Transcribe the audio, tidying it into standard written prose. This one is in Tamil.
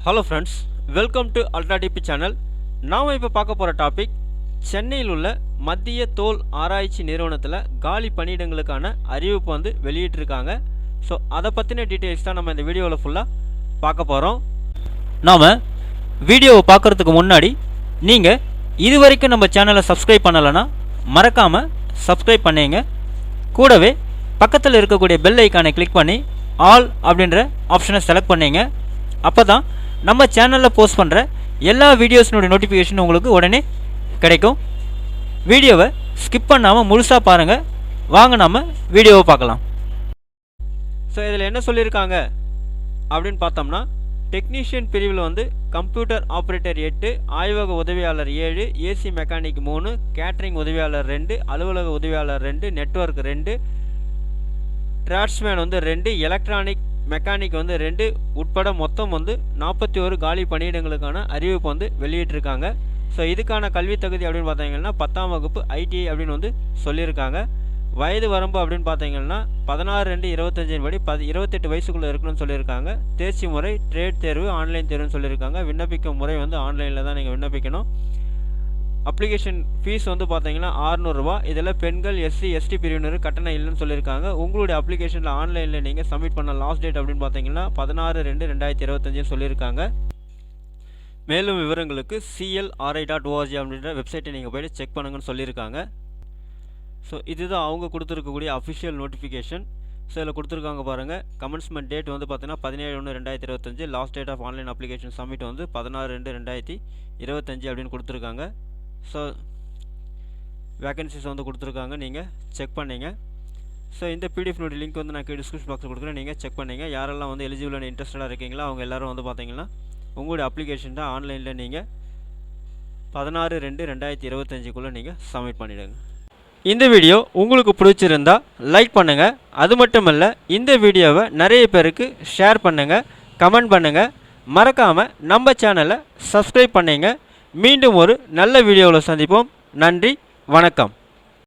Hello friends, welcome to ultra DP channel. நாம் இப்போ பார்க்க போகிற டாபிக், சென்னையில் உள்ள மத்திய தோல் ஆராய்ச்சி நிறுவனத்தில் காலி பணியிடங்களுக்கான அறிவிப்பு வந்து வெளியிட்டிருக்காங்க. ஸோ அதை பற்றின டீட்டெயில்ஸ் தான் நம்ம இந்த வீடியோவில் ஃபுல்லாக பார்க்க போகிறோம். நாம் வீடியோவை பார்க்குறதுக்கு முன்னாடி நீங்கள் இது வரைக்கும் நம்ம சேனலை சப்ஸ்கிரைப் பண்ணலைன்னா மறக்காமல் சப்ஸ்கிரைப் பண்ணிங்க. கூடவே பக்கத்தில் இருக்கக்கூடிய பெல் ஐக்கானை கிளிக் பண்ணி ஆல் அப்படின்ற ஆப்ஷனை செலக்ட் பண்ணிங்க. அப்போ தான் நம்ம சேனலில் போஸ்ட் பண்ணுற எல்லா வீடியோஸினுடைய நோட்டிஃபிகேஷன் உங்களுக்கு உடனே கிடைக்கும். வீடியோவை ஸ்கிப் பண்ணாமல் முழுசாக பாருங்கள். வாங்க நம்ம வீடியோவை பார்க்கலாம். ஸோ இதில் என்ன சொல்லியிருக்காங்க அப்படின்னு பார்த்தோம்னா, டெக்னீஷியன் பிரிவில் வந்து கம்ப்யூட்டர் ஆப்ரேட்டர் 8, ஆய்வக உதவியாளர் 7, ஏசி மெக்கானிக் 3, கேட்ரிங் உதவியாளர் 2, அலுவலக உதவியாளர் 2, நெட்வொர்க் 2, டிராட்ஸ்மேன் வந்து 2, எலக்ட்ரானிக் மெக்கானிக் வந்து 2 உட்பட மொத்தம் வந்து 41 காலி பணியிடங்களுக்கான அறிவிப்பு வந்து வெளியிட்டிருக்காங்க. ஸோ இதுக்கான கல்வி தகுதி அப்படின்னு பார்த்தீங்கன்னா 10ஆம் வகுப்பு ஐடிஐ அப்படின்னு வந்து சொல்லியிருக்காங்க. வயது வரம்பு அப்படின்னு பார்த்தீங்கன்னா 16-2-25 படி 28 வயசுக்குள்ளே இருக்கணும்னு சொல்லியிருக்காங்க. தேர்ச்சி முறை ட்ரேட் தேர்வு, ஆன்லைன் தேர்வுன்னு சொல்லியிருக்காங்க. விண்ணப்பிக்கும் முறை வந்து ஆன்லைனில் தான் நீங்கள் விண்ணப்பிக்கணும். அப்ளிகேஷன் ஃபீஸ் வந்து பார்த்தீங்கன்னா 600 ரூபா. இதில் பெண்கள், எஸ்சி எஸ்டி பிரிவினர் கட்டணம் இல்லைன்னு சொல்லியிருக்காங்க. உங்களுடைய அப்ளிகேஷனில் ஆன்லைனில் நீங்கள் சப்மிட் பண்ண லாஸ்ட் டேட் அப்படின்னு பார்த்தீங்கன்னா 16-2-2025 சொல்லியிருக்காங்க. மேலும் விவரங்களுக்கு clri.org அப்படின்ற வெப்சைட்டை நீங்கள் போய்ட்டு செக் பண்ணுங்கன்னு சொல்லியிருக்காங்க. ஸோ இதுதான் அவங்க கொடுத்துருக்கக்கூடிய அஃபிஷியல் நோட்டிஃபிகேஷன். ஸோ இதில் கொடுத்துருக்காங்க பாருங்கள். கமென்ஸ்மெண்ட் டேட் வந்து பார்த்தீங்கன்னா 17/1/2025. Last date of online application submit வந்து 16/2/2025 அப்படின்னு கொடுத்துருக்காங்க. ஸோ வேகன்சிஸ் வந்து கொடுத்துருக்காங்க, நீங்கள் செக் பண்ணிங்க. ஸோ இந்த பிடிஎஃப்னுடைய லிங்க் வந்து நான் டிஸ்கிரிப்ஷன் பாக்ஸில் கொடுக்குறேன், நீங்கள் செக் பண்ணிங்க. யாரெல்லாம் வந்து எலிஜிபிள் அண்ட் இன்ட்ரெஸ்டடாக இருக்கீங்களோ அவங்க எல்லோரும் வந்து பார்த்தீங்கன்னா உங்களுடைய அப்ளிகேஷன் தான் ஆன்லைனில் நீங்கள் 16/2/2025 நீங்கள் சப்மிட் பண்ணிவிடுங்க. இந்த வீடியோ உங்களுக்கு பிடிச்சிருந்தா லைக் பண்ணுங்கள். அது மட்டும் இல்லை, இந்த வீடியோவை நிறைய பேருக்கு ஷேர் பண்ணுங்கள், கமெண்ட் பண்ணுங்கள். மறக்காமல் நம்ம சேனலை சப்ஸ்கிரைப் பண்ணிங்க. மீண்டும் ஒரு நல்ல வீடியோவில் சந்திப்போம். நன்றி, வணக்கம்.